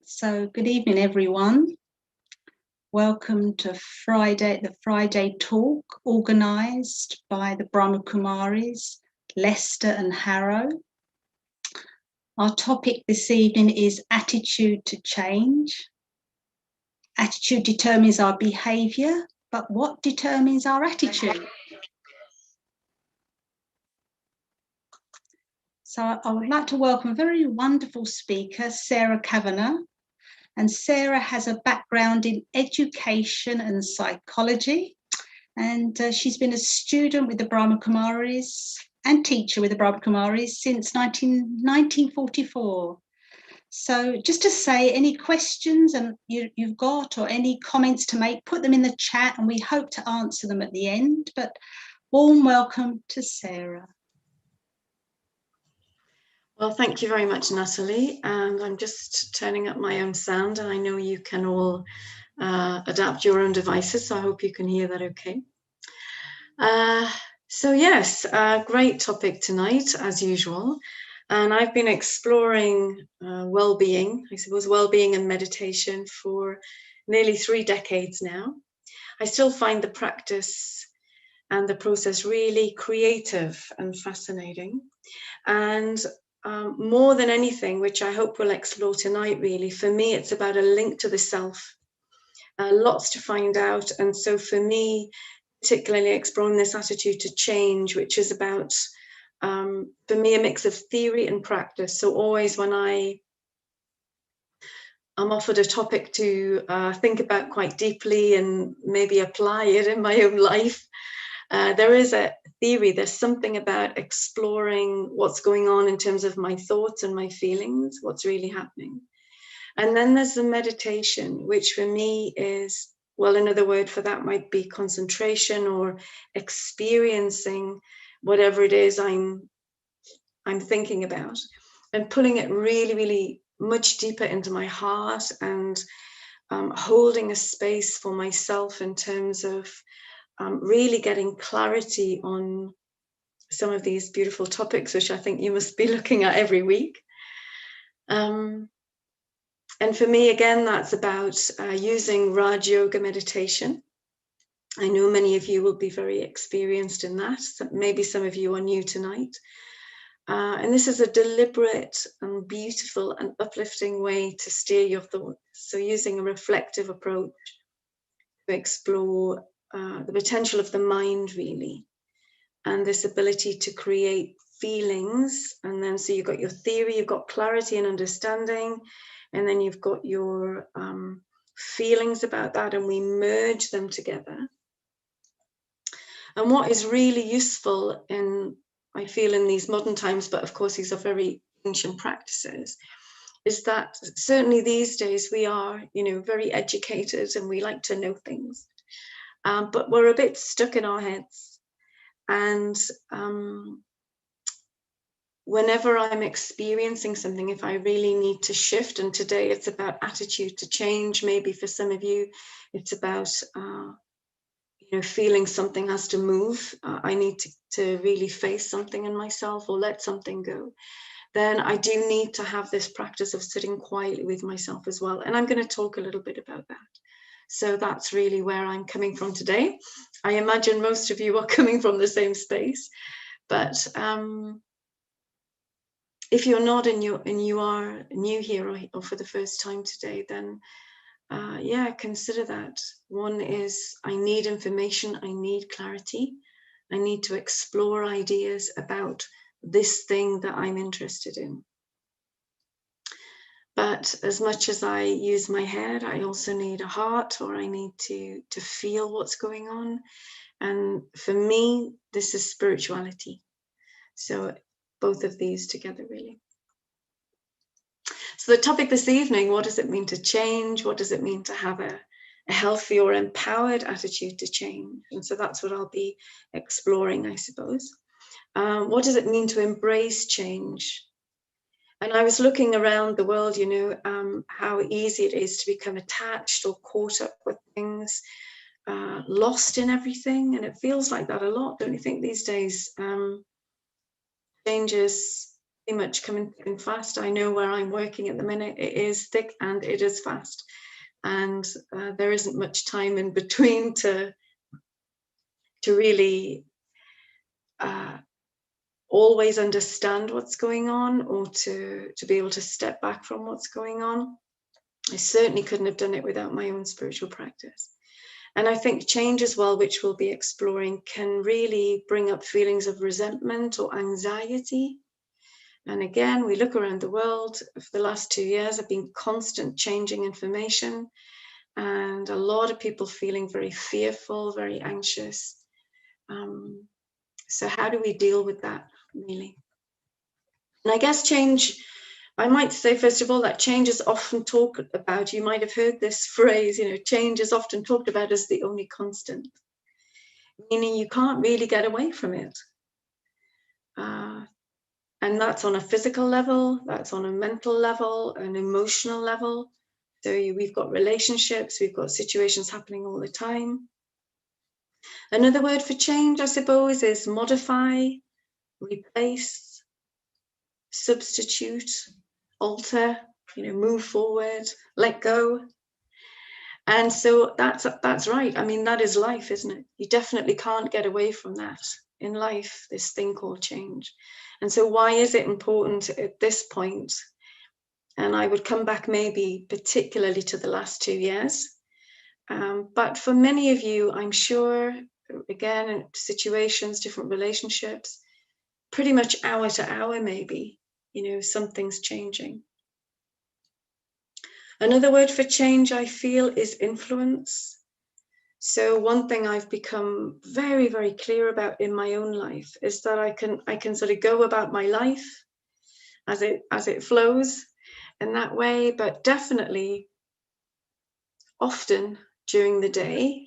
So good evening, everyone. Welcome to the Friday talk organised by the Brahma Kumaris, Leicester and Harrow. Our topic this evening is attitude to change. Attitude determines our behaviour, but what determines our attitude? So I would like to welcome a very wonderful speaker, Sarah Kavanagh. And Sarah has a background in education and psychology. And she's been a student with the Brahma Kumaris and teacher with the Brahma Kumaris since 1944. So just to say, any questions you've got or any comments to make, put them in the chat and we hope to answer them at the end. But warm welcome to Sarah. Well, thank you very much, Natalie. And I'm just turning up my own sound, and I know you can all adapt your own devices, so I hope you can hear that okay. So yes, great topic tonight, as usual. And I've been exploring well-being, I suppose well-being and meditation for nearly 3 decades now. I still find the practice and the process really creative and fascinating. And more than anything, which I hope we'll explore tonight, really, for me, it's about a link to the self. Lots to find out. And so for me, particularly exploring this attitude to change, which is about, for me, a mix of theory and practice. So always when I'm offered a topic to think about quite deeply and maybe apply it in my own life, there is a theory, there's something about exploring what's going on in terms of my thoughts and my feelings, what's really happening. And then there's the meditation, which for me is, well, another word for that might be concentration or experiencing whatever it is I'm thinking about, and pulling it really, really much deeper into my heart and holding a space for myself in terms of really getting clarity on some of these beautiful topics, which I think you must be looking at every week. And for me, again, that's about using Raj Yoga meditation. I know many of you will be very experienced in that. Maybe some of you are new tonight. And this is a deliberate and beautiful and uplifting way to steer your thoughts. So using a reflective approach to explore the potential of the mind, really, and this ability to create feelings. And then so you've got your theory, you've got clarity and understanding, and then you've got your feelings about that, and we merge them together. And what is really useful I feel in these modern times, but of course these are very ancient practices, is that certainly these days we are, very educated and we like to know things. But we're a bit stuck in our heads. And whenever I'm experiencing something, if I really need to shift, and today it's about attitude to change, maybe for some of you, it's about, feeling something has to move. I need to really face something in myself or let something go. Then I do need to have this practice of sitting quietly with myself as well. And I'm going to talk a little bit about that. So that's really where I'm coming from today. I imagine most of you are coming from the same space, but if you're not and you are new here or for the first time today, then consider that. One is, I need information, I need clarity, I need to explore ideas about this thing that I'm interested in. But as much as I use my head, I also need a heart, or I need to feel what's going on. And for me, this is spirituality. So both of these together, really. So the topic this evening, what does it mean to change? What does it mean to have a healthy or empowered attitude to change? And so that's what I'll be exploring, I suppose. What does it mean to embrace change? And I was looking around the world, how easy it is to become attached or caught up with things, lost in everything. And it feels like that a lot, don't you think, these days? Change is pretty much coming thick and fast. I know where I'm working at the minute, it is thick and it is fast. And there isn't much time in between to really always understand what's going on, or to be able to step back from what's going on. I certainly couldn't have done it without my own spiritual practice. And I think change as well, which we'll be exploring, can really bring up feelings of resentment or anxiety. And again, we look around the world, for the last 2 years have been constant changing information, and a lot of people feeling very fearful, very anxious. So how do we deal with that, really? And I guess change, I might say, first of all, that change is often talked about. You might have heard this phrase, change is often talked about as the only constant, meaning you can't really get away from it. And that's on a physical level, that's on a mental level, an emotional level. So we've got relationships, we've got situations happening all the time. Another word for change, I suppose, is modify, replace, substitute, alter, move forward, let go. And so that's right. I mean, that is life, isn't it? You definitely can't get away from that in life, this thing called change. And so why is it important at this point? And I would come back maybe particularly to the last 2 years. But for many of you, I'm sure, again, situations, different relationships, pretty much hour to hour, maybe, something's changing. Another word for change, I feel, is influence. So one thing I've become very, very clear about in my own life is that I can sort of go about my life as it flows in that way, but definitely often during the day,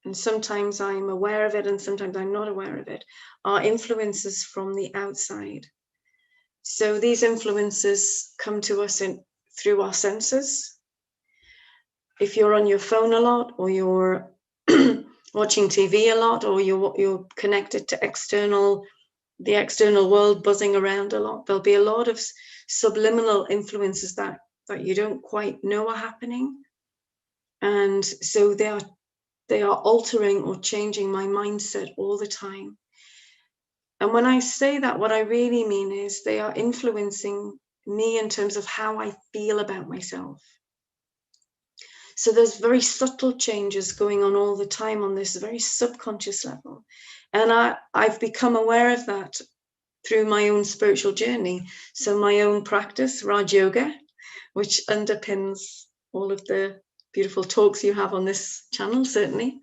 and sometimes I'm aware of it and sometimes I'm not aware of it, are influences from the outside. So these influences come to us through our senses. If you're on your phone a lot, or you're watching TV a lot, or you're connected to the external world, buzzing around a lot, there'll be a lot of subliminal influences that you don't quite know are happening. And so they are altering or changing my mindset all the time. And when I say that, what I really mean is they are influencing me in terms of how I feel about myself. So there's very subtle changes going on all the time on this very subconscious level. And I've become aware of that through my own spiritual journey. So my own practice, Raj Yoga, which underpins all of the beautiful talks you have on this channel, certainly,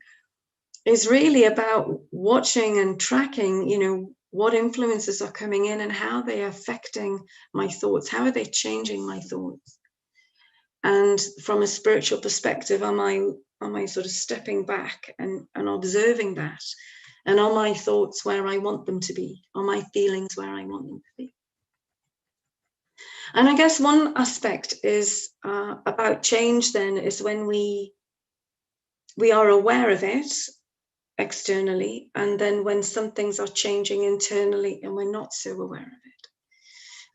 is really about watching and tracking, what influences are coming in and how they are affecting my thoughts. How are they changing my thoughts? And from a spiritual perspective, am I sort of stepping back and observing that? And are my thoughts where I want them to be? Are my feelings where I want them to be? And I guess one aspect is about change then is when we are aware of it externally, and then when some things are changing internally and we're not so aware of it.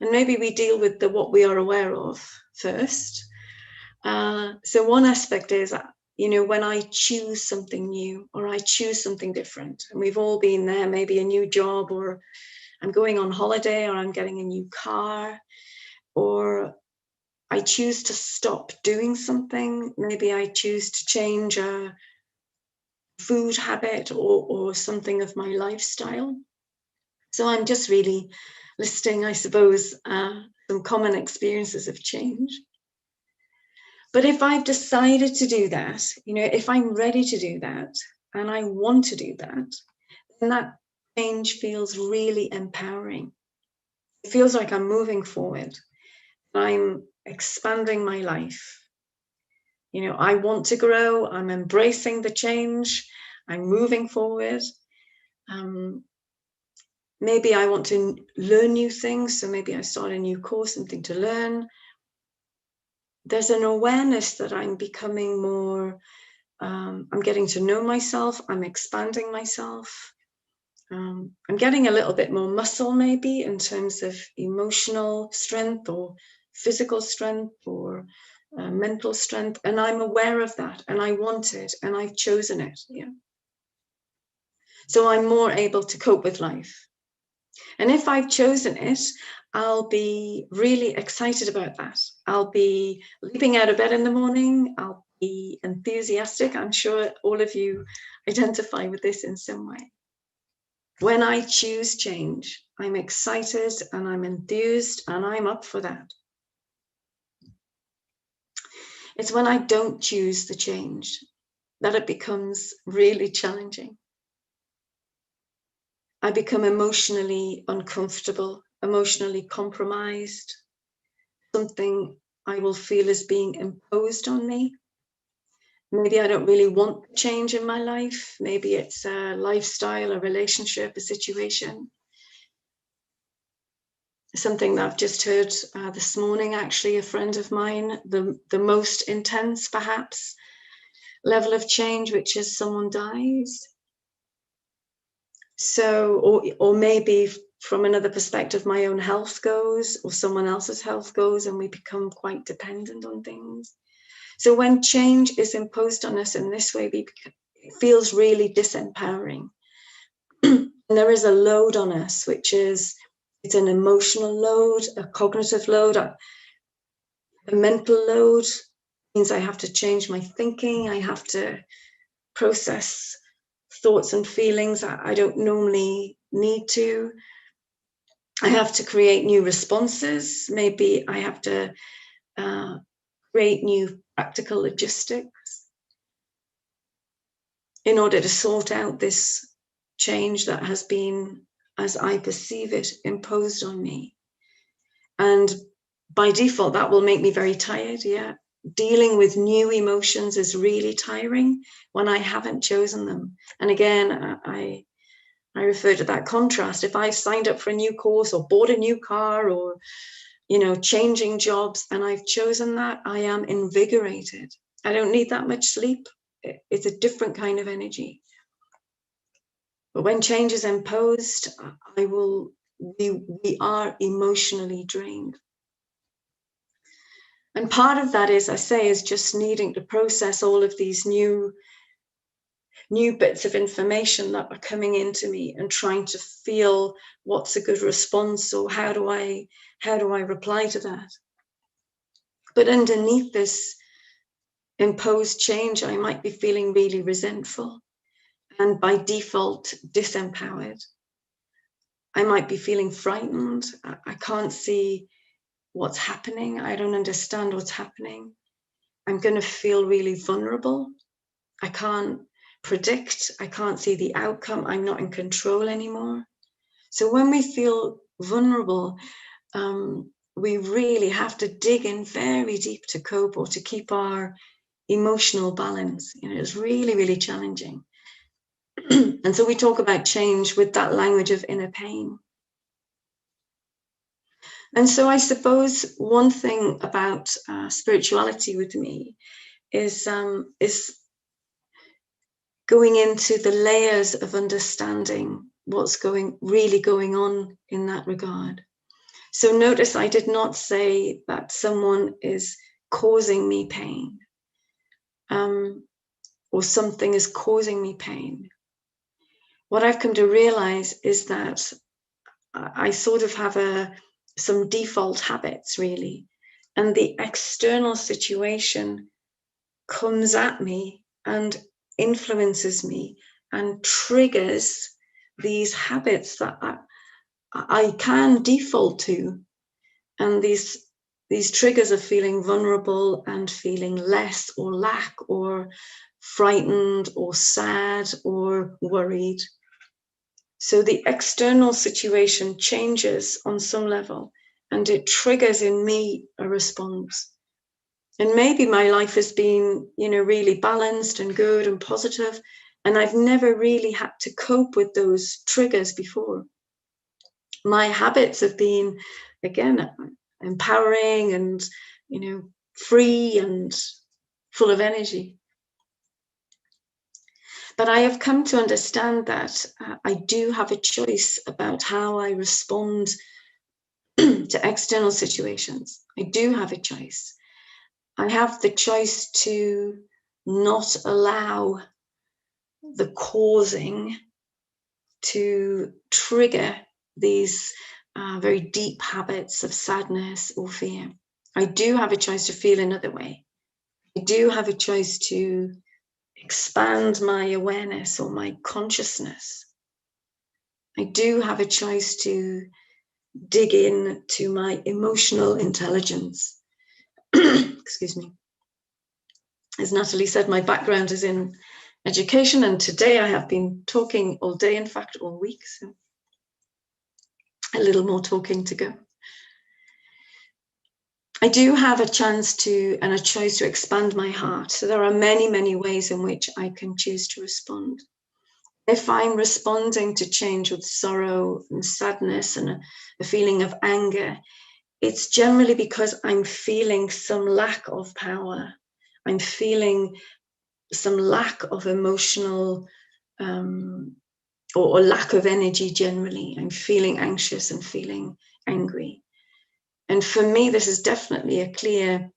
And maybe we deal with what we are aware of first. So one aspect is, when I choose something new or I choose something different, and we've all been there, maybe a new job, or I'm going on holiday, or I'm getting a new car, or I choose to stop doing something. Maybe I choose to change a food habit or something of my lifestyle. So I'm just really listing, I suppose, some common experiences of change. But if I've decided to do that, if I'm ready to do that and I want to do that, then that change feels really empowering. It feels like I'm moving forward. I'm expanding my life. I want to grow. I'm embracing the change. I'm moving forward. Maybe I want to learn new things. So maybe I start a new course, something to learn. There's an awareness that I'm becoming more, I'm getting to know myself. I'm expanding myself. I'm getting a little bit more muscle, maybe, in terms of emotional strength or physical strength or mental strength. And I'm aware of that, and I want it, and I've chosen it. Yeah. So I'm more able to cope with life. And if I've chosen it, I'll be really excited about that. I'll be leaping out of bed in the morning. I'll be enthusiastic. I'm sure all of you identify with this in some way. When I choose change, I'm excited and I'm enthused and I'm up for that. It's when I don't choose the change that it becomes really challenging. I become emotionally uncomfortable, emotionally compromised. Something I will feel is being imposed on me. Maybe I don't really want change in my life. Maybe it's a lifestyle, a relationship, a situation. Something that I've just heard this morning, actually, a friend of mine, the most intense, perhaps, level of change, which is someone dies. So, or maybe from another perspective, my own health goes, or someone else's health goes, and we become quite dependent on things. So when change is imposed on us in this way, it feels really disempowering. And there is a load on us, which is, it's an emotional load, a cognitive load, a mental load. Means I have to change my thinking. I have to process thoughts and feelings I don't normally need to. I have to create new responses. Maybe I have to create new practical logistics in order to sort out this change that has been, as I perceive it, imposed on me. And by default, that will make me very tired. Yeah. Dealing with new emotions is really tiring when I haven't chosen them. And again, I refer to that contrast. If I've signed up for a new course or bought a new car or, changing jobs, and I've chosen that, I am invigorated. I don't need that much sleep. It's a different kind of energy. But when change is imposed, we are emotionally drained. And part of that is just needing to process all of these new bits of information that are coming into me and trying to feel what's a good response, or how do I reply to that. But underneath this imposed change, I might be feeling really resentful and by default disempowered. I might be feeling frightened. I can't see what's happening. I don't understand what's happening. I'm going to feel really vulnerable. I can't predict. I can't see the outcome. I'm not in control anymore. So when we feel vulnerable, we really have to dig in very deep to cope or to keep our emotional balance. It's really, really challenging. And so we talk about change with that language of inner pain. And so I suppose one thing about spirituality with me is going into the layers of understanding what's really going on in that regard. So notice I did not say that someone is causing me pain, or something is causing me pain. What I've come to realize is that I sort of have some default habits, really, and the external situation comes at me and influences me and triggers these habits that I can default to. And these triggers of feeling vulnerable and feeling less or lack or frightened or sad or worried. So the external situation changes on some level and it triggers in me a response. And maybe my life has been, really balanced and good and positive, and I've never really had to cope with those triggers before. My habits have been, again, empowering and, free and full of energy. But I have come to understand that I do have a choice about how I respond to external situations. I do have a choice. I have the choice to not allow the causing to trigger these very deep habits of sadness or fear. I do have a choice to feel another way. I do have a choice to expand my awareness or my consciousness. I do have a choice to dig in to my emotional intelligence. Excuse me. As Natalie said, my background is in education, and today I have been talking all day, in fact, all week, so a little more talking to go. I do have a chance to, and a choice to expand my heart. So there are many, many ways in which I can choose to respond. If I'm responding to change with sorrow and sadness and a feeling of anger, it's generally because I'm feeling some lack of power. I'm feeling some lack of emotional or lack of energy generally. I'm feeling anxious and feeling angry. And for me, this is definitely a clear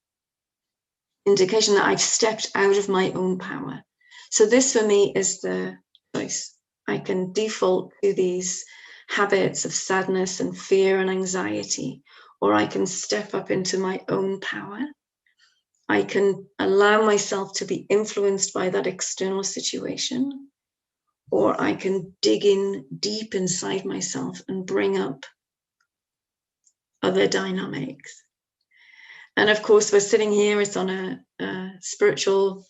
indication that I've stepped out of my own power. So this for me is the choice. I can default to these habits of sadness and fear and anxiety, or I can step up into my own power. I can allow myself to be influenced by that external situation, or I can dig in deep inside myself and bring up other dynamics. And of course, we're sitting here, it's on a spiritual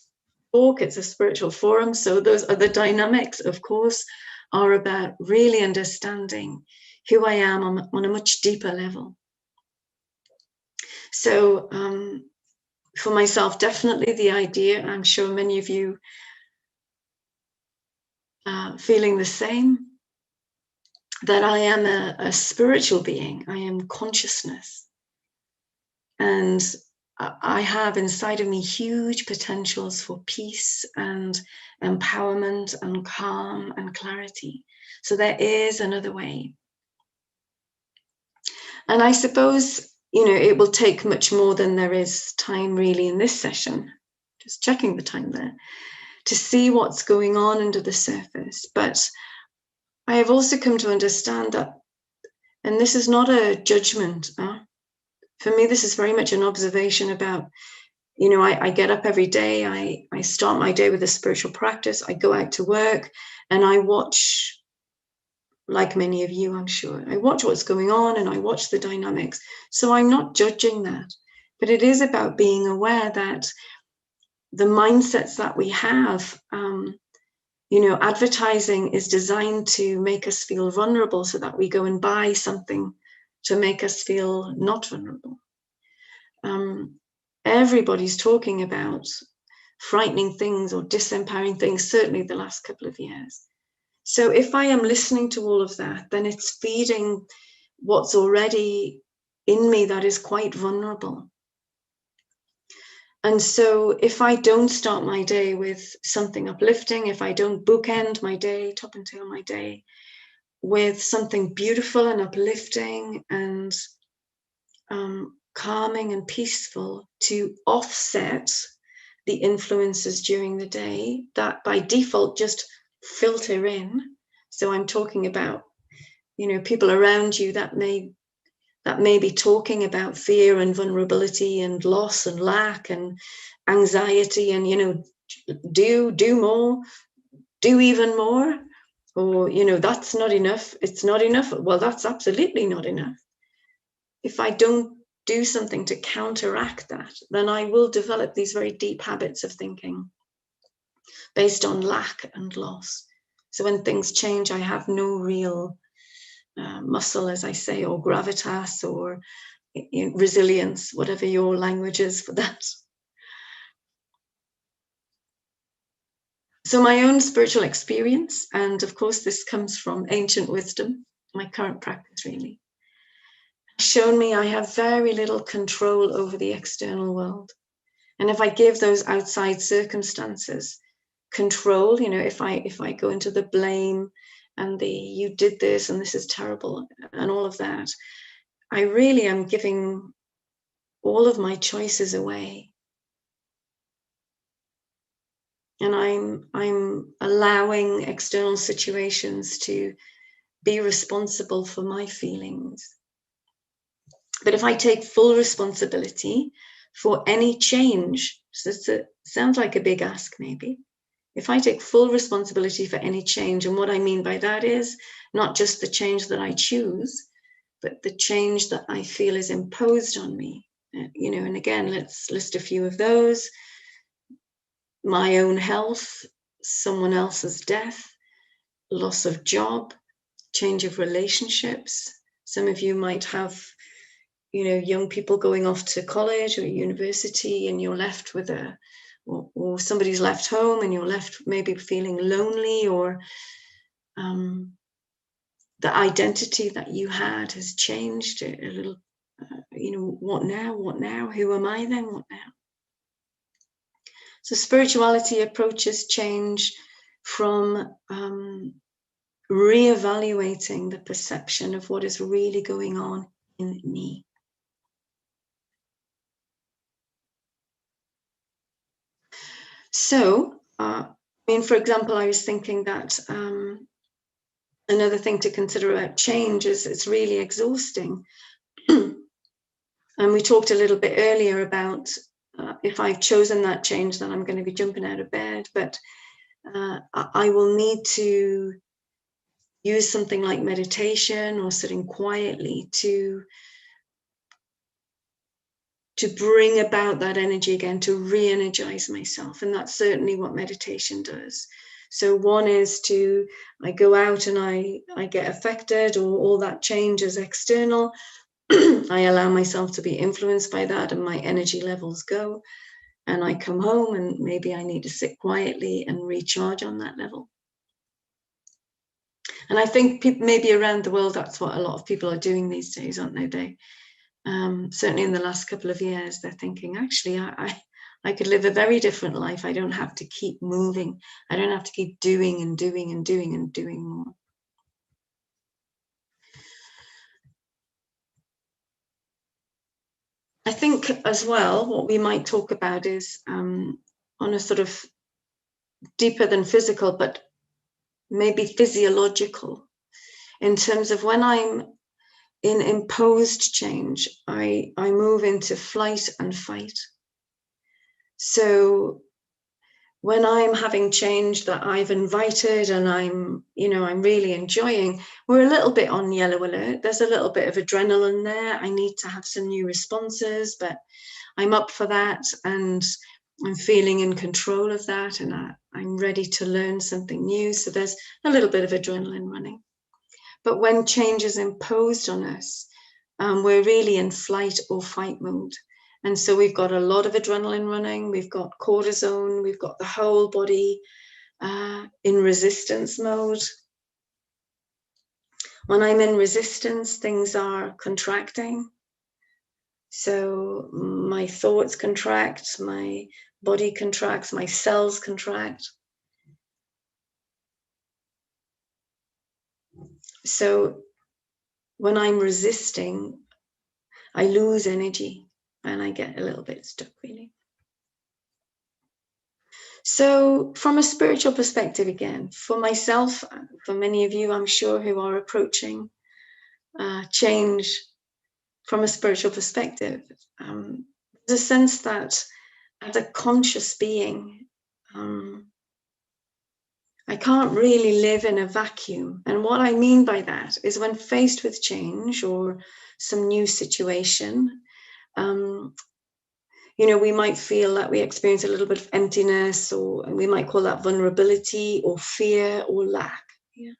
talk, it's a spiritual forum. So those other dynamics, of course, are about really understanding who I am on a much deeper level. So for myself, definitely the idea, I'm sure many of you feeling the same, that I am a spiritual being. I am consciousness. And I have inside of me huge potentials for peace and empowerment and calm and clarity. So there is another way. And I suppose, it will take much more than there is time really in this session, just checking the time there, to see what's going on under the surface. But I have also come to understand that, and this is not a judgment, for me, this is very much an observation about, I get up every day, I start my day with a spiritual practice, I go out to work, and I watch, like many of you, I'm sure, I watch what's going on and I watch the dynamics. So I'm not judging that, but it is about being aware that the mindsets that we have, advertising is designed to make us feel vulnerable so that we go and buy something to make us feel not vulnerable. Everybody's talking about frightening things or disempowering things, certainly the last couple of years. So if I am listening to all of that, then it's feeding what's already in me that is quite vulnerable. And so if I don't start my day with something uplifting, if I don't bookend my day, top and tail my day, with something beautiful and uplifting and calming and peaceful to offset the influences during the day that by default just filter in. So I'm talking about, people around you that may be talking about fear and vulnerability and loss and lack and anxiety and, do more, do even more, or, that's not enough. It's not enough. Well, that's absolutely not enough. If I don't do something to counteract that, then I will develop these very deep habits of thinking based on lack and loss. So when things change, I have no real muscle, as I say, or gravitas or resilience, whatever your language is for that. So my own spiritual experience, and of course this comes from ancient wisdom, my current practice really, shown me I have very little control over the external world. And if I give those outside circumstances control, you know, if I go into the blame and the you did this and this is terrible and all of that, I really am giving all of my choices away. And I'm allowing external situations to be responsible for my feelings. But if I take full responsibility for any change, so it sounds like a big ask maybe. If I take full responsibility for any change, and what I mean by that is not just the change that I choose, but the change that I feel is imposed on me. You know, and again, let's list a few of those. My own health, someone else's death, loss of job, change of relationships. Some of you might have, you know, young people going off to college or university, and you're left with or somebody's left home and you're left maybe feeling lonely, or the identity that you had has changed a little. You know, what now? Who am I then? What now? So spirituality approaches change from reevaluating the perception of what is really going on in me. So, I mean, for example, I was thinking that another thing to consider about change is it's really exhausting. And we talked a little bit earlier about if I've chosen that change, then I'm going to be jumping out of bed. But I will need to use something like meditation or sitting quietly to bring about that energy again, to re-energize myself. And that's certainly what meditation does. So one is I go out and I get affected, or all that change is external. I allow myself to be influenced by that, and my energy levels go. And I come home and maybe I need to sit quietly and recharge on that level. And I think maybe around the world, that's what a lot of people are doing these days, aren't they? They certainly in the last couple of years, they're thinking, actually, I could live a very different life. I don't have to keep moving. I don't have to keep doing and doing and doing and doing more. I think as well, what we might talk about is on a sort of deeper than physical, but maybe physiological, in terms of when I'm in imposed change, I move into flight and fight. So when I'm having change that I've invited and I'm really enjoying, we're a little bit on yellow alert. There's a little bit of adrenaline there. I need to have some new responses, but I'm up for that, and I'm feeling in control of that, and I'm ready to learn something new. So there's a little bit of adrenaline running. But when change is imposed on us, we're really in flight or fight mode. And so we've got a lot of adrenaline running, we've got cortisone, we've got the whole body in resistance mode. When I'm in resistance, things are contracting. So my thoughts contract, my body contracts, my cells contract. So when I'm resisting, I lose energy and I get a little bit stuck, really. So from a spiritual perspective, again, for myself, for many of you, I'm sure, who are approaching change from a spiritual perspective, there's a sense that as a conscious being, I can't really live in a vacuum. And what I mean by that is when faced with change or some new situation, we might feel that we experience a little bit of emptiness, or we might call that vulnerability or fear or lack. Yeah.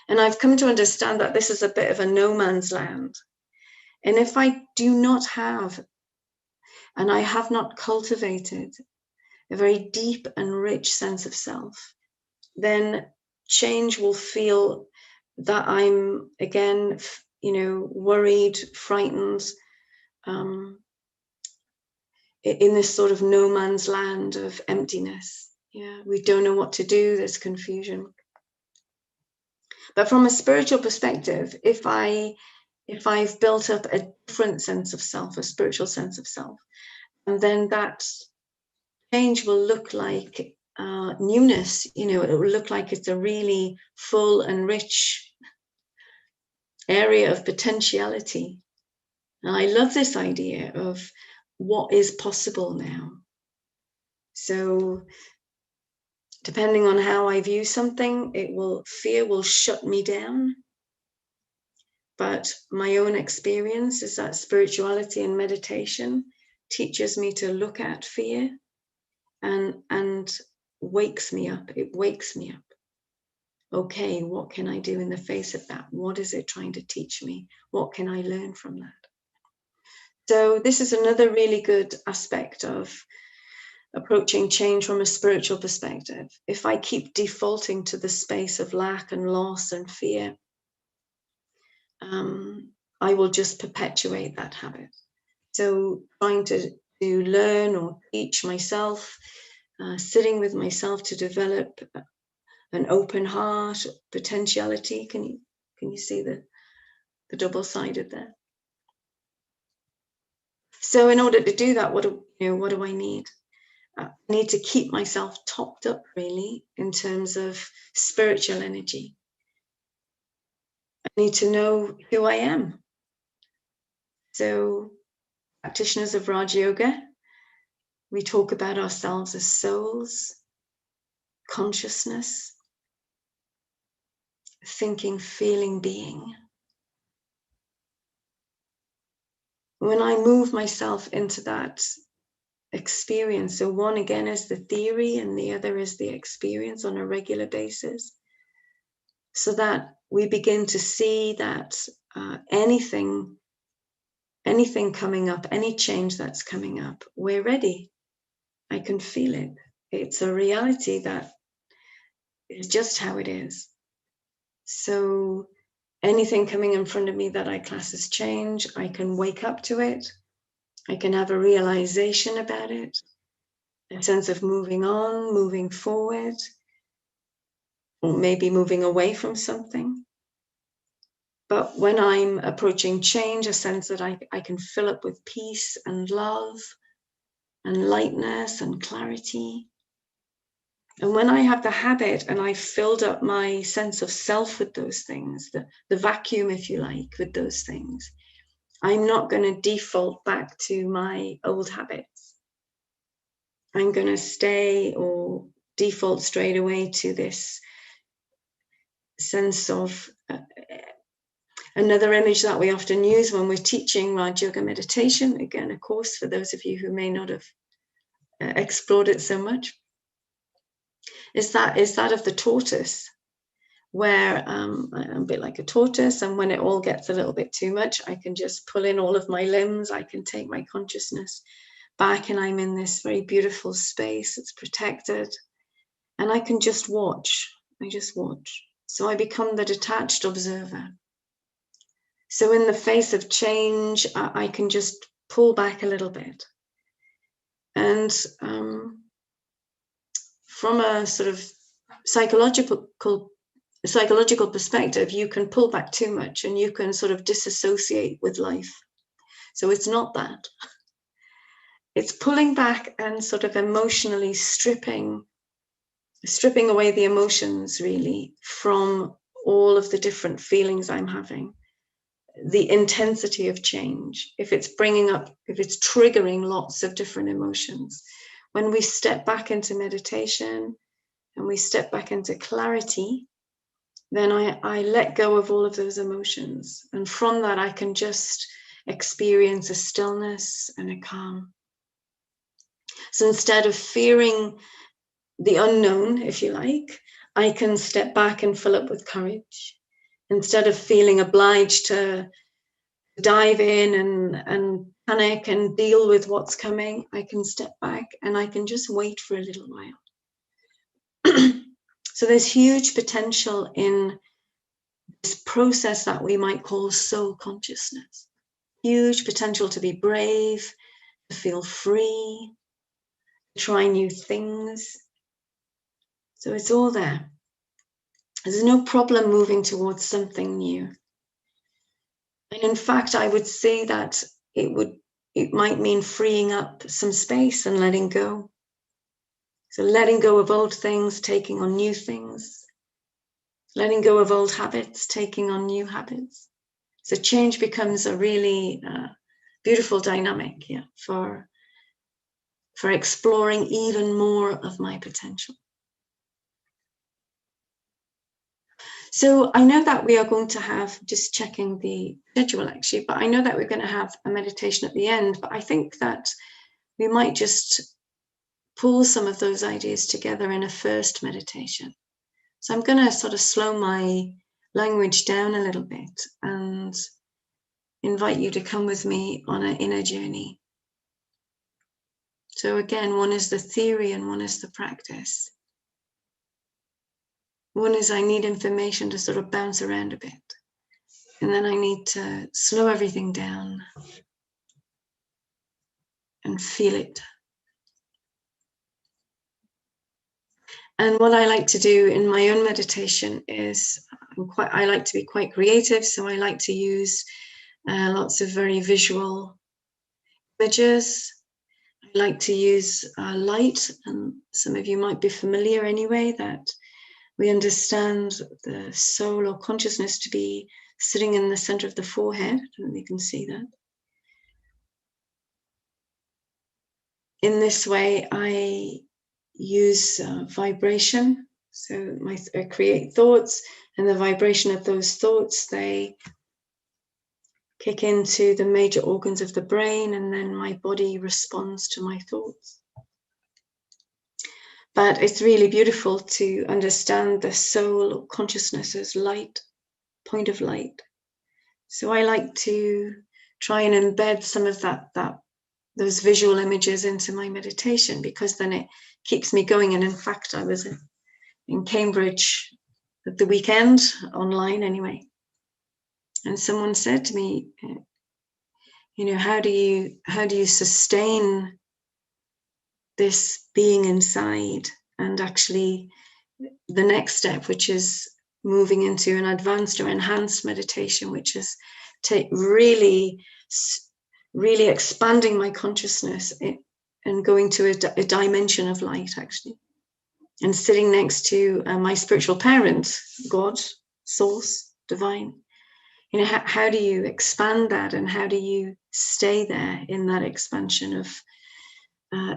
And I've come to understand that this is a bit of a no man's land. And if I do not have, and I have not cultivated a very deep and rich sense of self, then change will feel that I'm, again, worried, frightened, in this sort of no man's land of emptiness. Yeah, we don't know what to do. There's confusion. But from a spiritual perspective, if I've built up a different sense of self, a spiritual sense of self, and then that change will look like newness. You know, it will look like it's a really full and rich area of potentiality. And I love this idea of what is possible now. So depending on how I view something, fear will shut me down. But my own experience is that spirituality and meditation teaches me to look at fear and wakes me up. It wakes me up. Okay, what can I do in the face of that? What is it trying to teach me? What can I learn from that? So this is another really good aspect of approaching change from a spiritual perspective. If I keep defaulting to the space of lack and loss and fear, I will just perpetuate that habit. So trying to learn or teach myself, sitting with myself to develop an open heart, potentiality. Can you see the double-sided there? So in order to do that, what do I need? I need to keep myself topped up, really, in terms of spiritual energy. I need to know who I am. So practitioners of Raj Yoga, we talk about ourselves as souls, consciousness, thinking, feeling, being. When I move myself into that experience, so one again is the theory and the other is the experience on a regular basis, so that we begin to see that anything coming up, any change that's coming up, we're ready. I can feel it. It's a reality that is just how it is. So anything coming in front of me that I class as change, I can wake up to it. I can have a realization about it, a sense of moving on, moving forward, or maybe moving away from something. But when I'm approaching change, a sense that I can fill up with peace and love and lightness and clarity. And when I have the habit and I've filled up my sense of self with those things, the vacuum, if you like, with those things, I'm not going to default back to my old habits. I'm going to stay or default straight away to this sense of another image that we often use when we're teaching Raj Yoga meditation. Again, of course, for those of you who may not have explored it so much, is that of the tortoise, where I'm a bit like a tortoise, and when it all gets a little bit too much, I can just pull in all of my limbs, I can take my consciousness back, and I'm in this very beautiful space, it's protected, and I can just watch. I just watch. So I become the detached observer. So in the face of change, I can just pull back a little bit. And from a sort of psychological perspective, you can pull back too much and you can sort of disassociate with life. So it's not that. It's pulling back and sort of emotionally stripping away the emotions, really, from all of the different feelings I'm having. The intensity of change, if it's triggering lots of different emotions. When we step back into meditation and we step back into clarity, then I let go of all of those emotions. And from that, I can just experience a stillness and a calm. So instead of fearing the unknown, if you like, I can step back and fill up with courage. Instead of feeling obliged to dive in and panic and deal with what's coming, I can step back and I can just wait for a little while. So there's huge potential in this process that we might call soul consciousness. Huge potential to be brave, to feel free, to try new things. So it's all there. There's no problem moving towards something new. And in fact, I would say that it might mean freeing up some space and letting go. So letting go of old things, taking on new things, letting go of old habits, taking on new habits. So change becomes a really beautiful dynamic, yeah, for exploring even more of my potential. So I know that we are going to have, just checking the schedule actually, but I know that we're going to have a meditation at the end, but I think that we might just pull some of those ideas together in a first meditation. So I'm going to sort of slow my language down a little bit and invite you to come with me on an inner journey. So again, one is the theory and one is the practice. One is I need information to sort of bounce around a bit. And then I need to slow everything down and feel it. And what I like to do in my own meditation is I like to be quite creative. So I like to use lots of very visual images. I like to use light, and some of you might be familiar anyway, that we understand the soul or consciousness to be sitting in the center of the forehead. I don't know if you can see that. In this way, I use vibration. So I create thoughts, and the vibration of those thoughts, they kick into the major organs of the brain, and then my body responds to my thoughts. But it's really beautiful to understand the soul or consciousness as light, point of light. So I like to try and embed some of those visual images into my meditation, because then it keeps me going. And in fact, I was in Cambridge at the weekend, online anyway, and someone said to me, you know, how do you sustain this being inside? And actually the next step, which is moving into an advanced or enhanced meditation, which is really expanding my consciousness and going to a dimension of light, actually, and sitting next to my spiritual parent, God, source, divine. You know, how do you expand that, and how do you stay there in that expansion of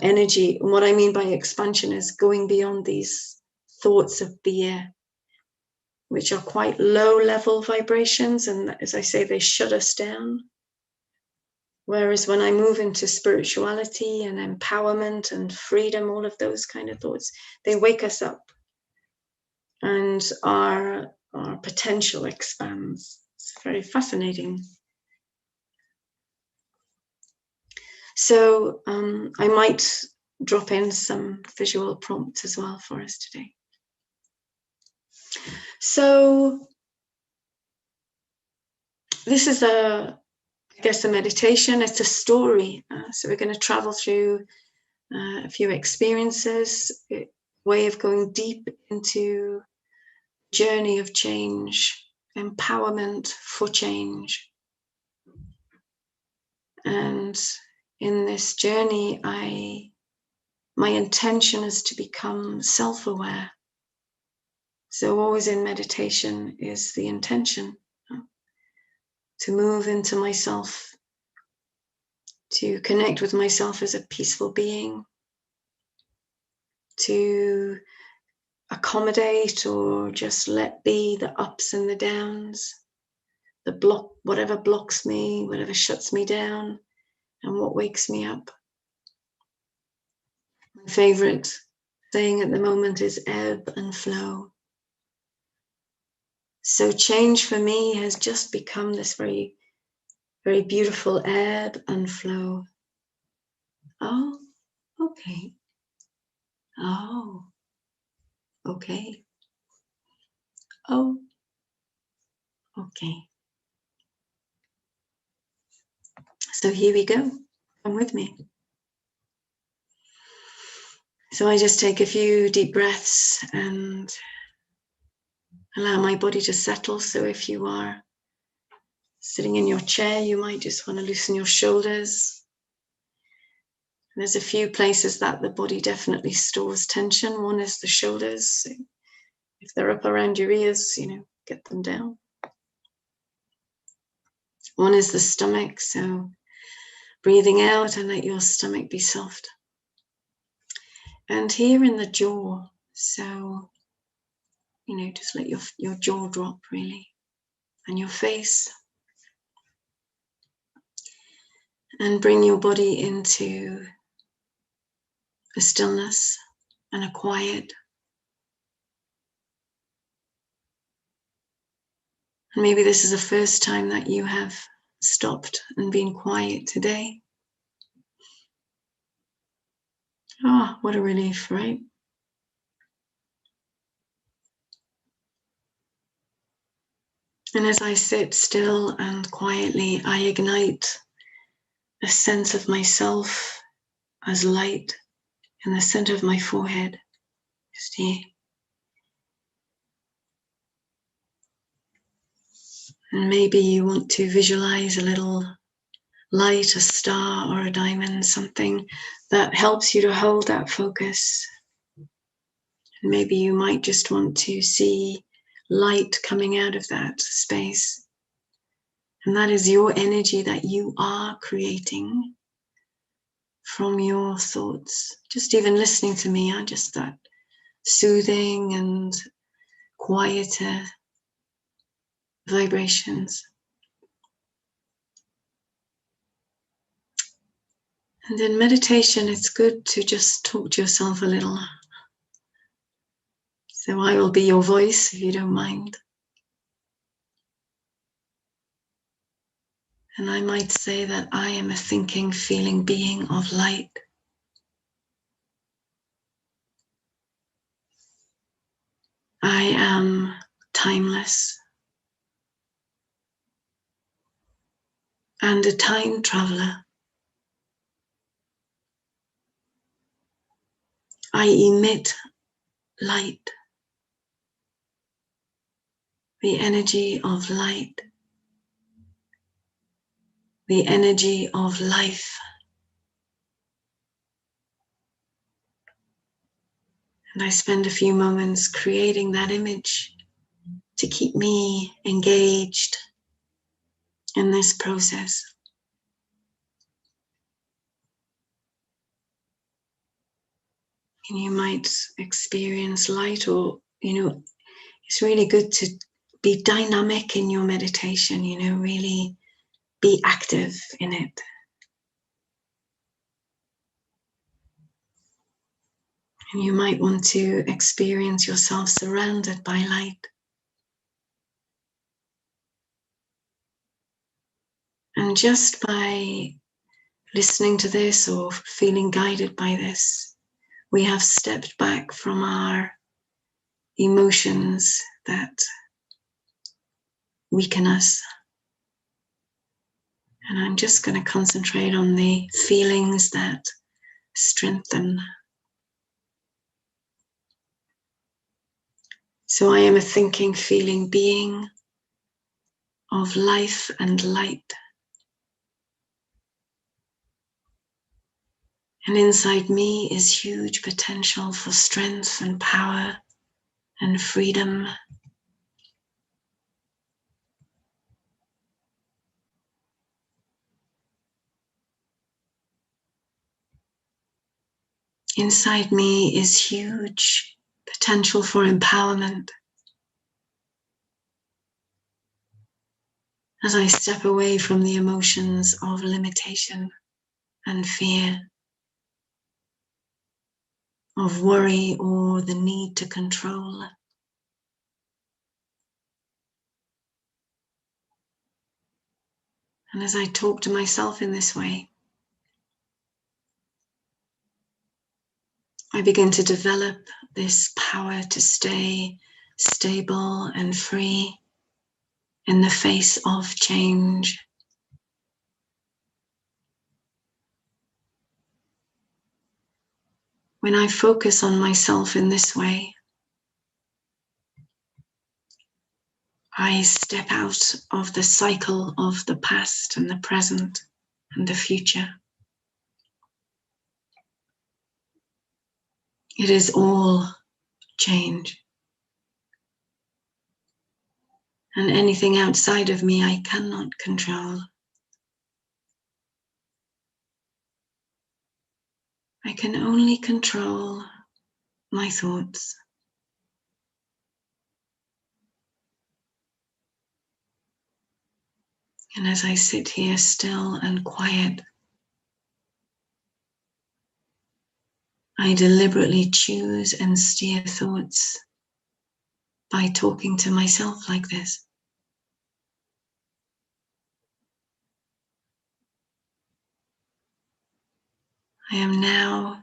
energy? And what I mean by expansion is going beyond these thoughts of fear, which are quite low level vibrations, and as I say, they shut us down. Whereas when I move into spirituality and empowerment and freedom, all of those kind of thoughts, they wake us up, and our potential expands. It's very fascinating. So I might drop in some visual prompts as well for us today. So this is I guess a meditation. It's a story. So we're going to travel through a few experiences, a way of going deep into the journey of change, empowerment for change. And in this journey, my intention is to become self-aware. So always in meditation is the intention to move into myself, to connect with myself as a peaceful being, to accommodate or just let be the ups and the downs, whatever blocks me, whatever shuts me down, and what wakes me up. My favorite saying at the moment is ebb and flow. So change for me has just become this very, very beautiful ebb and flow. Oh, okay. Oh, okay. Oh, okay. So here we go. Come with me. So I just take a few deep breaths and allow my body to settle. So if you are sitting in your chair, you might just want to loosen your shoulders. There's a few places that the body definitely stores tension. One is the shoulders. If they're up around your ears, get them down. One is the stomach. So breathing out and let your stomach be soft. And here in the jaw. So, just let your jaw drop really. And your face. And bring your body into a stillness and a quiet. And maybe this is the first time that you have stopped and been quiet today. Ah, what a relief, right? And as I sit still and quietly, I ignite a sense of myself as light in the center of my forehead. Just here. And maybe you want to visualize a little light, a star or a diamond, something that helps you to hold that focus. And maybe you might just want to see light coming out of that space. And that is your energy that you are creating from your thoughts. Just even listening to me, I just that soothing and quieter vibrations. And in meditation, it's good to just talk to yourself a little. So I will be your voice, if you don't mind. And I might say that I am a thinking, feeling being of light. I am timeless and a time traveler. I emit light, the energy of light, the energy of life. And I spend a few moments creating that image to keep me engaged in this process. And you might experience light, or, it's really good to be dynamic in your meditation, really be active in it. And you might want to experience yourself surrounded by light. And just by listening to this or feeling guided by this, we have stepped back from our emotions that weaken us. And I'm just going to concentrate on the feelings that strengthen. So I am a thinking, feeling being of life and light. And inside me is huge potential for strength and power and freedom. Inside me is huge potential for empowerment. As I step away from the emotions of limitation and fear, of worry or the need to control. And as I talk to myself in this way, I begin to develop this power to stay stable and free in the face of change. when I focus on myself in this way, I step out of the cycle of the past and the present and the future. It is all change. And anything outside of me I cannot control. I can only control my thoughts. And as I sit here still and quiet, I deliberately choose and steer thoughts by talking to myself like this. I am now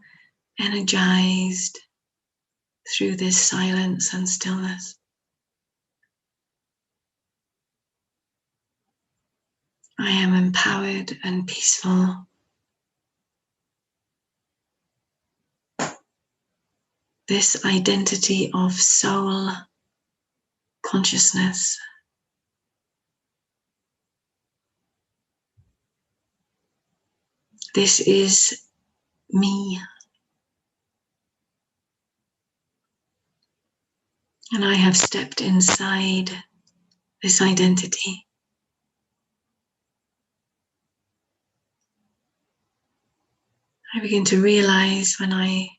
energized through this silence and stillness. I am empowered and peaceful. This identity of soul consciousness this is me. And I have stepped inside this identity. I begin to realize when I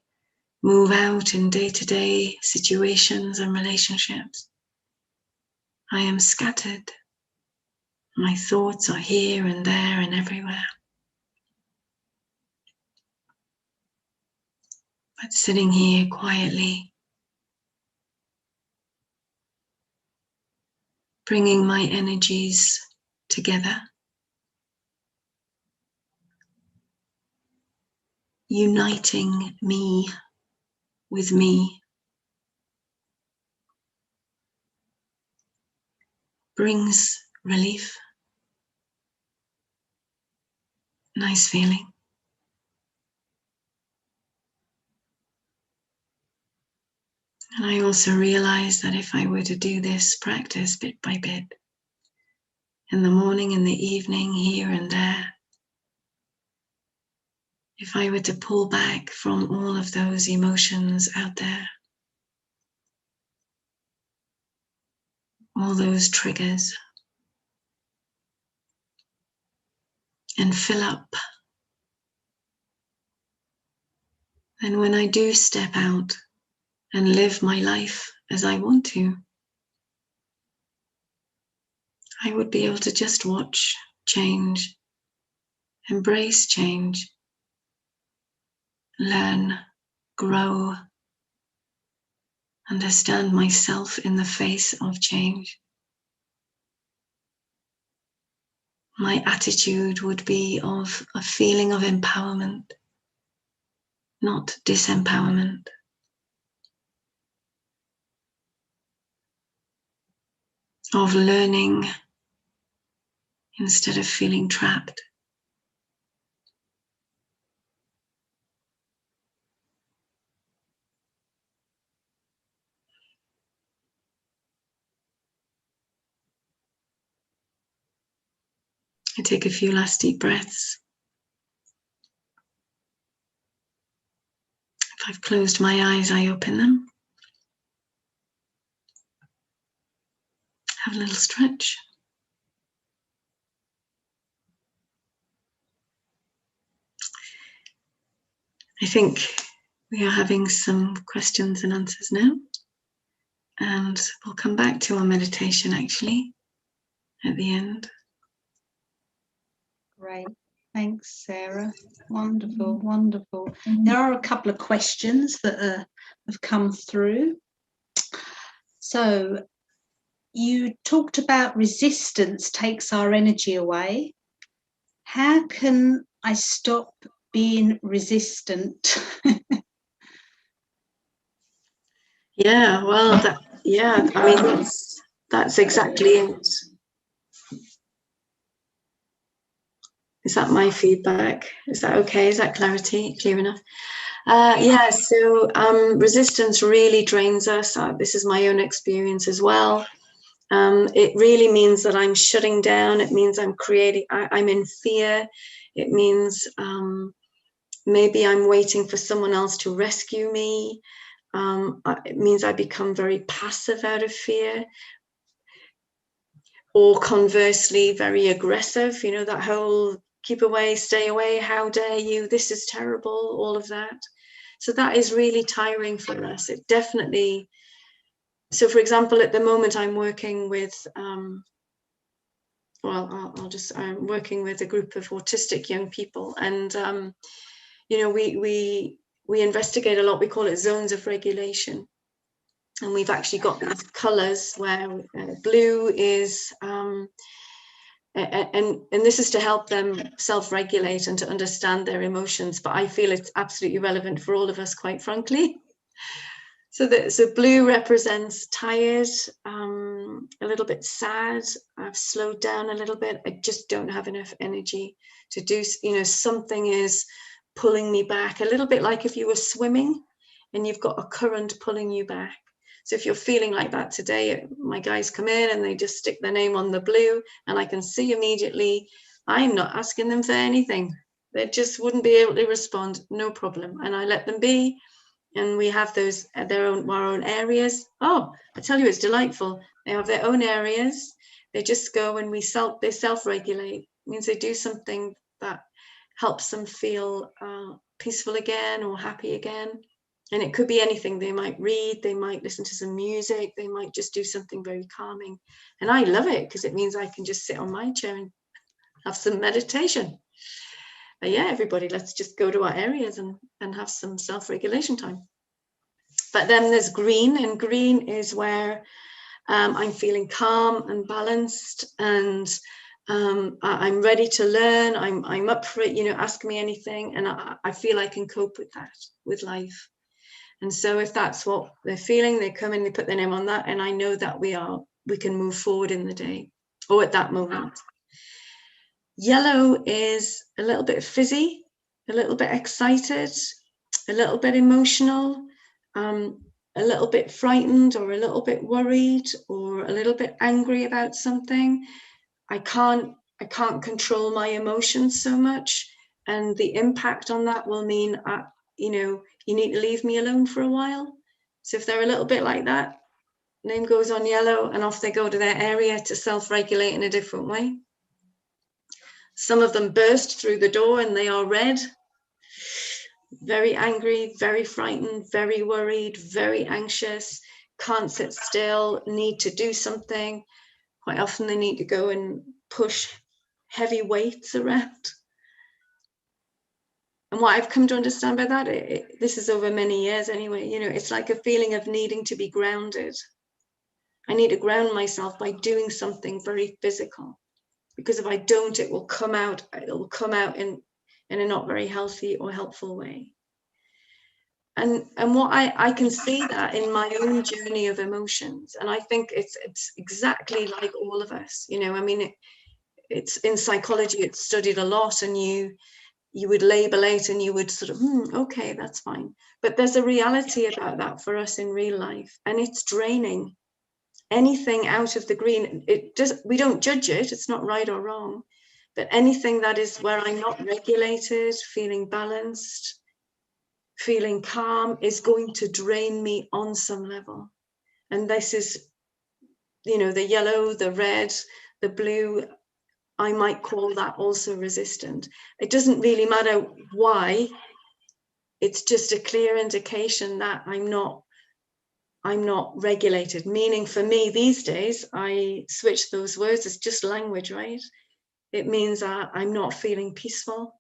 move out in day-to-day situations and relationships, I am scattered. My thoughts are here and there and everywhere. But sitting here quietly, bringing my energies together, uniting me with me, brings relief. Nice feeling. And I also realize that if I were to do this practice bit by bit, in the morning, in the evening, here and there, if I were to pull back from all of those emotions out there, all those triggers, and fill up, then when I do step out and live my life as I want to, I would be able to just watch change, embrace change, learn, grow, understand myself in the face of change. My attitude would be of a feeling of empowerment, not disempowerment. Of learning instead of feeling trapped. I take a few last deep breaths. If I've closed my eyes, I open them. Have a little stretch. I think we are having some questions and answers now. And we'll come back to our meditation actually at the end. Great. Thanks, Sarah. Wonderful, wonderful. There are a couple of questions that have come through. So you talked about resistance takes our energy away. How can I stop being resistant? Yeah, well, that's exactly it. Is that my feedback? Is that okay? Is that clear enough? Yeah, so resistance really drains us. This is my own experience as well. It really means that I'm shutting down. It means I'm creating, I'm in fear. It means maybe I'm waiting for someone else to rescue me. It means I become very passive out of fear. Or conversely, very aggressive, you know, that whole keep away, stay away, how dare you, this is terrible, all of that. So that is really tiring for us. It definitely, so for example, at the moment I'm working with, I'm working with a group of autistic young people, and, you know, we investigate a lot, we call it zones of regulation. And we've actually got these colors where blue is, and this is to help them self-regulate and to understand their emotions, but I feel it's absolutely relevant for all of us, quite frankly. So blue represents tired, a little bit sad. I've slowed down a little bit. I just don't have enough energy to do, you know, something is pulling me back, a little bit like if you were swimming and you've got a current pulling you back. So if you're feeling like that today, my guys come in and they just stick their name on the blue, and I can see immediately, I'm not asking them for anything. They just wouldn't be able to respond, no problem. And I let them be, and we have those, our own areas. Oh, I tell you, it's delightful. They have their own areas. They just go and they self-regulate. It means they do something that helps them feel peaceful again or happy again. And it could be anything. They might read, they might listen to some music, they might just do something very calming. And I love it because it means I can just sit on my chair and have some meditation. But yeah, everybody, let's just go to our areas and have some self-regulation time. But then there's green, and green is where I'm feeling calm and balanced, and I'm ready to learn. I'm up for it, you know, ask me anything. And I feel I can cope with that, with life. And so if that's what they're feeling, they come in, they put their name on that, and I know that we can move forward in the day or at that moment. Yellow is a little bit fizzy, a little bit excited, a little bit emotional, a little bit frightened or a little bit worried or a little bit angry about something. I can't control my emotions so much, and the impact on that will mean, you know, you need to leave me alone for a while. So if they're a little bit like that, name goes on yellow and off they go to their area to self-regulate in a different way. Some of them burst through the door and they are red, very angry, very frightened, very worried, very anxious, can't sit still, need to do something. Quite often they need to go and push heavy weights around. And what I've come to understand by that, this is over many years anyway, you know, it's like a feeling of needing to be grounded. I need to ground myself by doing something very physical, because if I don't, it will come out in a not very healthy or helpful way. And what I can see that in my own journey of emotions, and I think it's exactly like all of us, you know. I mean, it's in psychology, it's studied a lot, and you would label it and you would sort of, okay, that's fine. But there's a reality about that for us in real life, and it's draining. Anything out of the green, we don't judge it, it's not right or wrong, but anything that is where I'm not regulated, feeling balanced, feeling calm, is going to drain me on some level. And this is, you know, the yellow, the red, the blue, I might call that also resistant. It doesn't really matter why. It's just a clear indication that I'm not regulated. Meaning for me these days, I switch those words. It's just language, right? It means I'm not feeling peaceful.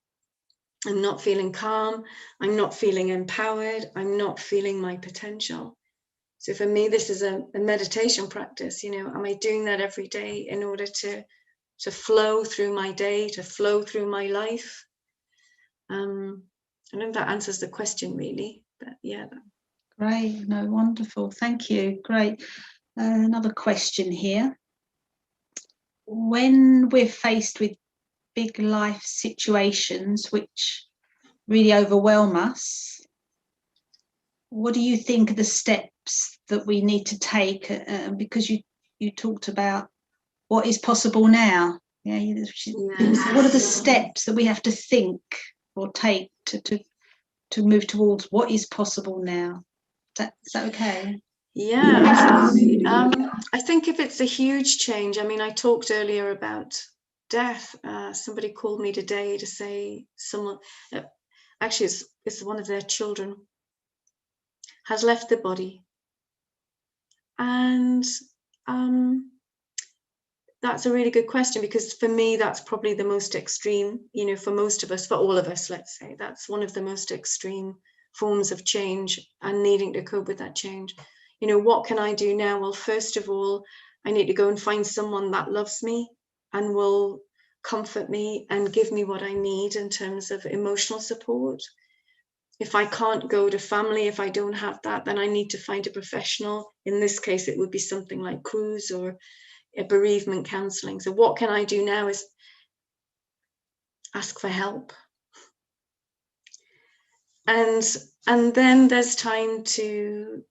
I'm not feeling calm. I'm not feeling empowered. I'm not feeling my potential. So for me, this is a meditation practice. You know, am I doing that every day in order to flow through my day, to flow through my life? I don't know if that answers the question really, but yeah. Great, no, wonderful, thank you, great. Another question here. When we're faced with big life situations which really overwhelm us, what do you think are the steps that we need to take? Because you talked about what is possible now. Yeah, what are the steps that we have to think or take to move towards what is possible now? Is that okay? Yeah, absolutely. I think if it's a huge change, I mean, I talked earlier about death. Somebody called me today to say someone, actually it's one of their children, has left the body. And that's a really good question, because for me, that's probably the most extreme, you know, for most of us, for all of us, let's say, that's one of the most extreme forms of change and needing to cope with that change. You know, what can I do now? Well, first of all, I need to go and find someone that loves me and will comfort me and give me what I need in terms of emotional support. If I can't go to family, if I don't have that, then I need to find a professional. In this case, it would be something like Cruz or a bereavement counselling. So what can I do now is ask for help. And then there's time to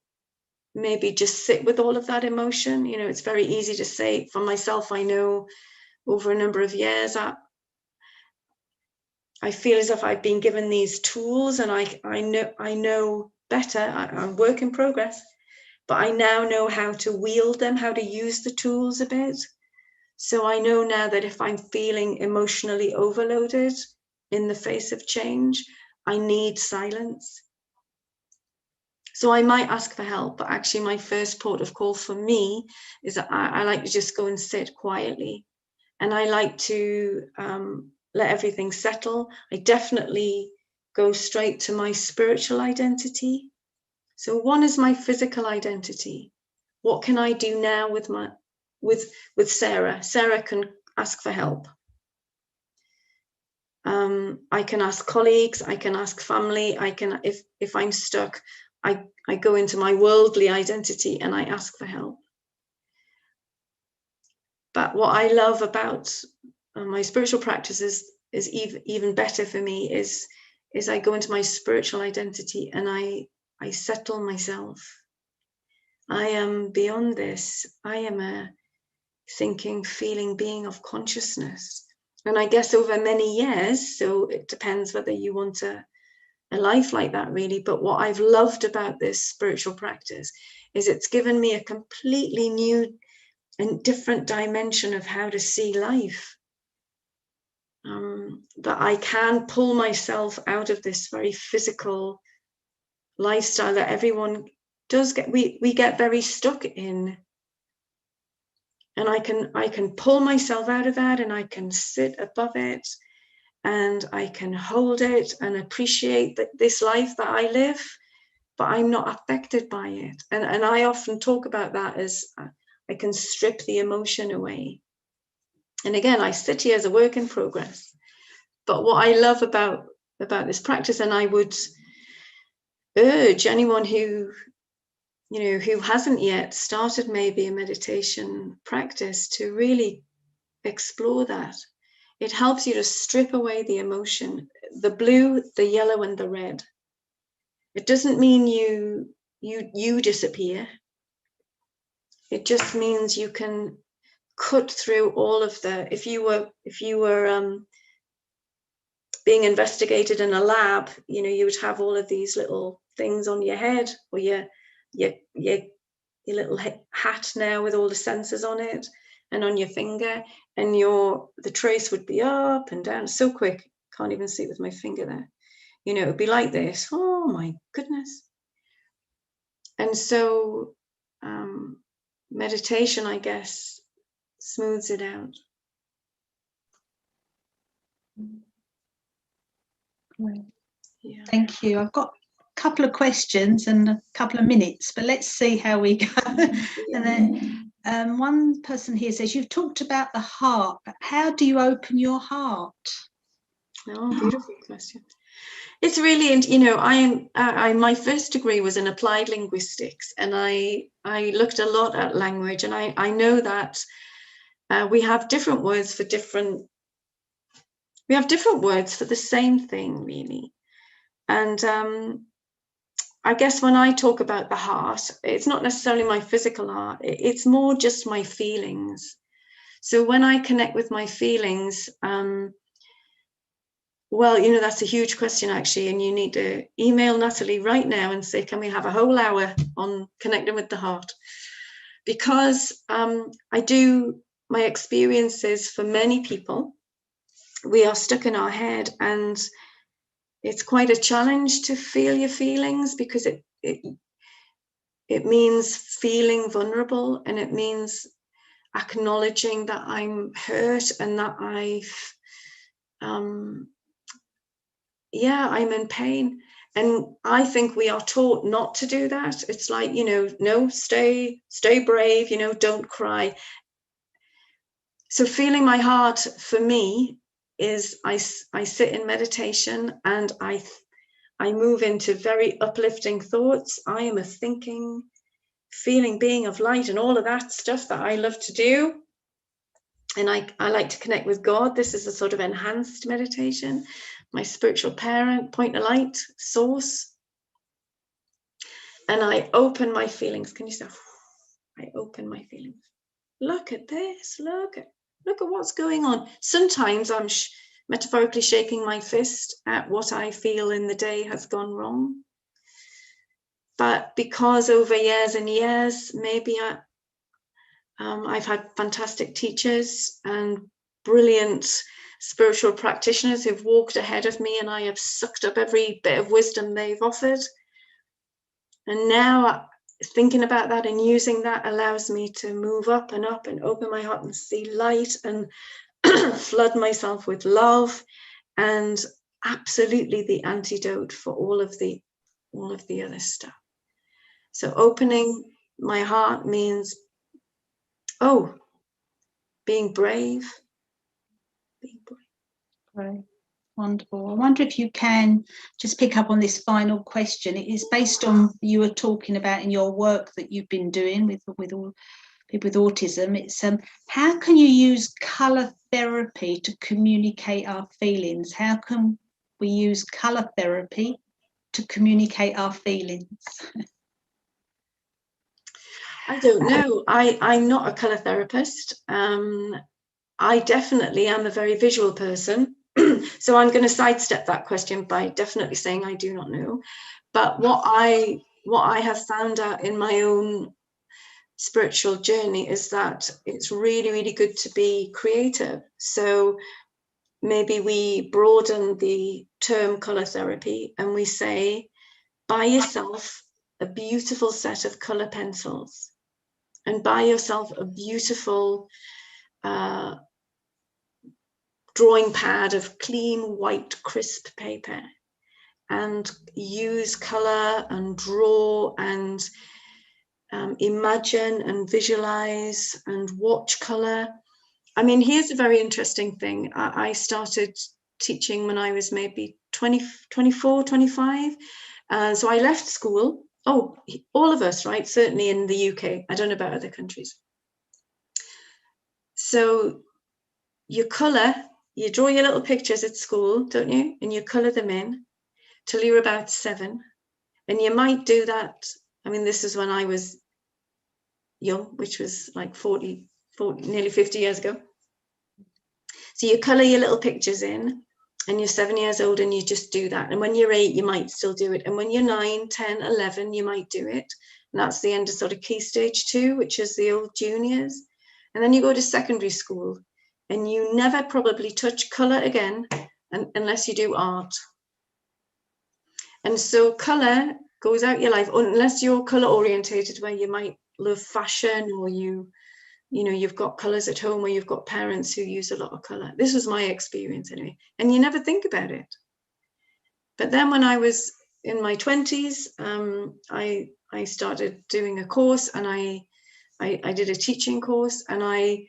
maybe just sit with all of that emotion. You know, it's very easy to say, for myself, I know over a number of years, I feel as if I've been given these tools, and I know better. I'm work in progress, but I now know how to wield them, how to use the tools a bit. So I know now that if I'm feeling emotionally overloaded in the face of change, I need silence. So I might ask for help, but actually my first port of call for me is that I like to just go and sit quietly. And I like to let everything settle. I definitely go straight to my spiritual identity. So one is my physical identity. What can I do now with Sarah? Sarah can ask for help. I can ask colleagues, I can ask family, I can, if I'm stuck, I go into my worldly identity and I ask for help. But what I love about my spiritual practices is even better for me is I go into my spiritual identity and I settle myself. I am beyond this. I am a thinking, feeling being of consciousness. And I guess over many years, so it depends whether you want a life like that, really. But what I've loved about this spiritual practice is it's given me a completely new and different dimension of how to see life. That I can pull myself out of this very physical lifestyle that everyone does get. We get very stuck in. And I can pull myself out of that, and I can sit above it, and I can hold it and appreciate this life that I live, but I'm not affected by it. And I often talk about that as I can strip the emotion away. And again, I sit here as a work in progress. But what I love about this practice, and I would urge anyone who hasn't yet started maybe a meditation practice to really explore that. It helps you to strip away the emotion, the blue, the yellow, and the red. It doesn't mean you disappear. It just means you can cut through all of the. If you were being investigated in a lab, you would have all of these little things on your head, or your little hat now with all the sensors on it, and on your finger, and the trace would be up and down so quick, can't even see it with my finger there. It would be like this. Oh my goodness. And so meditation, I guess, smooths it out. Yeah. Thank you. I've got a couple of questions and a couple of minutes, but let's see how we go. Yeah. And then one person here says, you've talked about the heart, but how do you open your heart? Oh, beautiful question. It's really, my first degree was in applied linguistics, and I looked a lot at language, and I know that we have different words for the same thing, really. And I guess when I talk about the heart, it's not necessarily my physical heart, it's more just my feelings. So when I connect with my feelings, well, you know, that's a huge question, actually, and you need to email Natalie right now and say, can we have a whole hour on connecting with the heart? Because my experiences for many people, we are stuck in our head, and it's quite a challenge to feel your feelings, because it means feeling vulnerable, and it means acknowledging that I'm hurt and that I'm in pain. And I think we are taught not to do that. It's like, you know, no, stay brave, you know, don't cry. So feeling my heart for me is I sit in meditation, and I move into very uplifting thoughts. I am a thinking, feeling being of light and all of that stuff that I love to do. And I like to connect with God. This is a sort of enhanced meditation. My spiritual parent, point of light, source. And I open my feelings. Can you see? I open my feelings. Look at this. Look at what's going on. Sometimes I'm metaphorically shaking my fist at what I feel in the day has gone wrong. But because over years and years, maybe I've had fantastic teachers and brilliant spiritual practitioners who've walked ahead of me, and I have sucked up every bit of wisdom they've offered. And now thinking about that and using that allows me to move up and open my heart and see light and flood myself with love, and absolutely the antidote for all of the other stuff. So opening my heart means, being brave. Right. Wonderful. I wonder if you can just pick up on this final question. It is based on, you were talking about in your work that you've been doing with all people with autism. It's how can you use colour therapy to communicate our feelings? How can we use colour therapy to communicate our feelings? I don't know. I'm not a colour therapist. I definitely am a very visual person. So I'm going to sidestep that question by definitely saying I do not know. But what I have found out in my own spiritual journey is that it's really, really good to be creative. So maybe we broaden the term colour therapy and we say, buy yourself a beautiful set of colour pencils, and buy yourself a beautiful drawing pad of clean, white, crisp paper, and use colour and draw and imagine and visualize and watch colour. I mean, here's a very interesting thing. I started teaching when I was maybe 24, 25. So I left school. Oh, all of us, right? Certainly in the UK. I don't know about other countries. So you colour, you draw your little pictures at school, don't you? And you colour them in till you're about 7. And you might do that. I mean, this is when I was young, which was like 40, nearly 50 years ago. So you colour your little pictures in, and you're 7 years old and you just do that. And when you're 8, you might still do it. And when you're 9, 10, 11, you might do it. And that's the end of sort of key stage 2, which is the old juniors. And then you go to secondary school and you never probably touch colour again unless you do art. And so colour goes out your life, unless you're colour orientated, where you might love fashion, or you've got colours at home, or you've got parents who use a lot of colour. This was my experience anyway. And you never think about it. But then when I was in my 20s, I started doing a course, and I did a teaching course, and I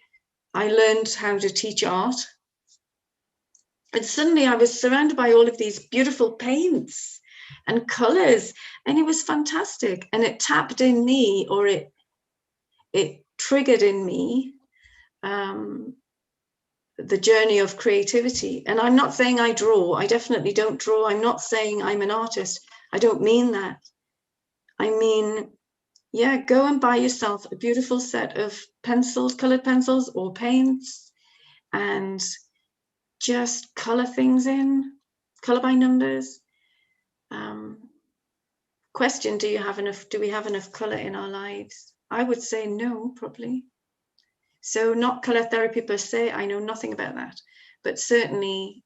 learned how to teach art. And suddenly I was surrounded by all of these beautiful paints and colours, and it was fantastic. And it tapped in me, or it triggered in me the journey of creativity. And I'm not saying I draw. I definitely don't draw. I'm not saying I'm an artist. I don't mean that. I mean, yeah, go and buy yourself a beautiful set of pencils, colored pencils or paints, and just color things in, color by numbers. Question, do we have enough color in our lives? I would say no, probably. So not color therapy per se, I know nothing about that, but certainly,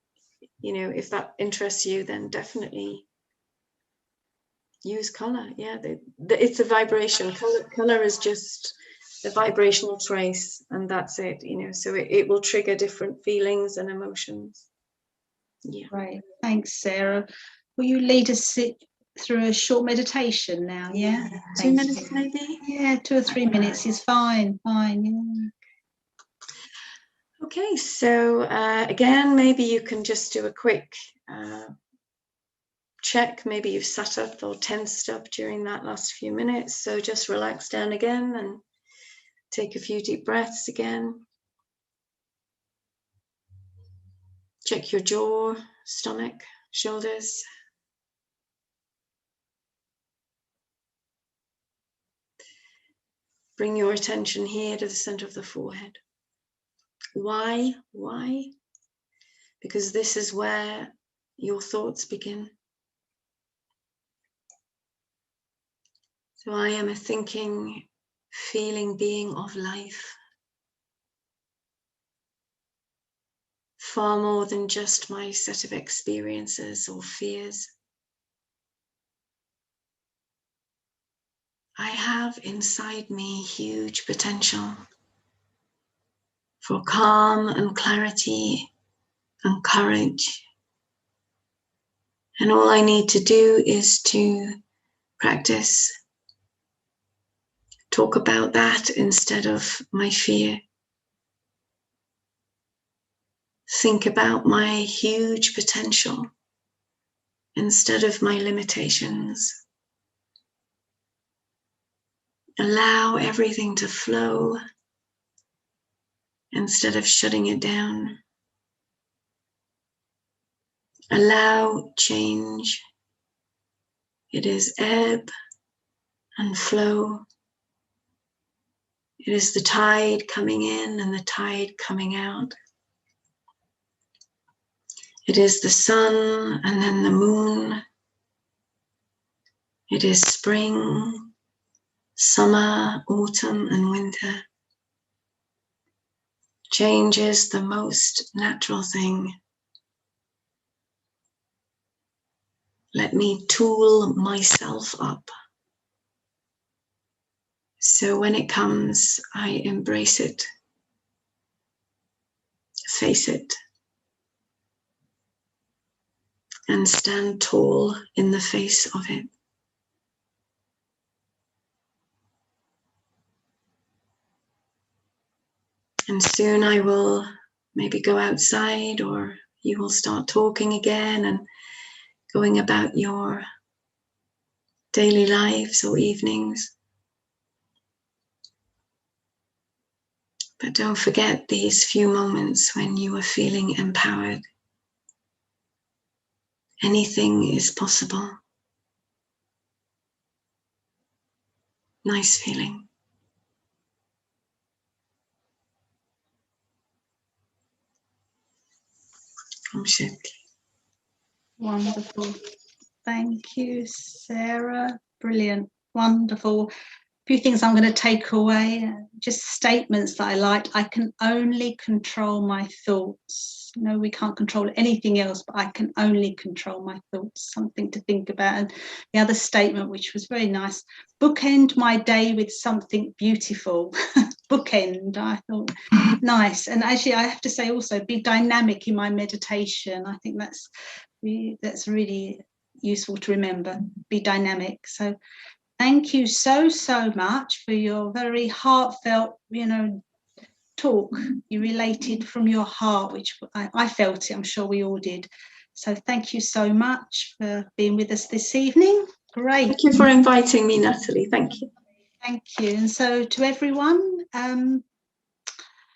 you know, if that interests you, then definitely use color. Yeah, it's a vibration. Color is just a vibrational trace, and that's it, you know, so it will trigger different feelings and emotions. Yeah. Right. Thanks, Sarah. Will you lead us through a short meditation now? Yeah. 2 minutes maybe? Yeah, 2 or 3 minutes is fine. Yeah. Okay, so again, maybe you can just do a quick check. Maybe you've sat up or tensed up during that last few minutes. So just relax down again and take a few deep breaths again. Check your jaw, stomach, shoulders. Bring your attention here to the center of the forehead. Why? Why? Because this is where your thoughts begin. So I am a thinking, feeling being of life. Far more than just my set of experiences or fears. I have inside me huge potential for calm and clarity and courage. And all I need to do is to practice, talk about that instead of my fear. Think about my huge potential instead of my limitations. Allow everything to flow instead of shutting it down. Allow change. It is ebb and flow. It is the tide coming in and the tide coming out. It is the sun and then the moon. It is spring, summer, autumn, and winter. Change is the most natural thing. Let me tool myself up. So when it comes, I embrace it, face it, and stand tall in the face of it. And soon I will maybe go outside, or you will start talking again and going about your daily lives or evenings. But don't forget these few moments when you are feeling empowered. Anything is possible. Nice feeling. Wonderful. Thank you, Sarah. Brilliant. Wonderful. Few things I'm going to take away, just statements that I liked. I can only control my thoughts. No, we can't control anything else, but I can only control my thoughts. Something to think about. And the other statement, which was very nice, bookend my day with something beautiful. Bookend, I thought, nice. And actually, I have to say also, be dynamic in my meditation. I think that's really useful to remember. Be dynamic. So thank you so much for your very heartfelt, talk. You related from your heart, which I felt it. I'm sure we all did. So thank you so much for being with us this evening. Great. Thank you for inviting me, Natalie. Thank you. Thank you. And so to everyone,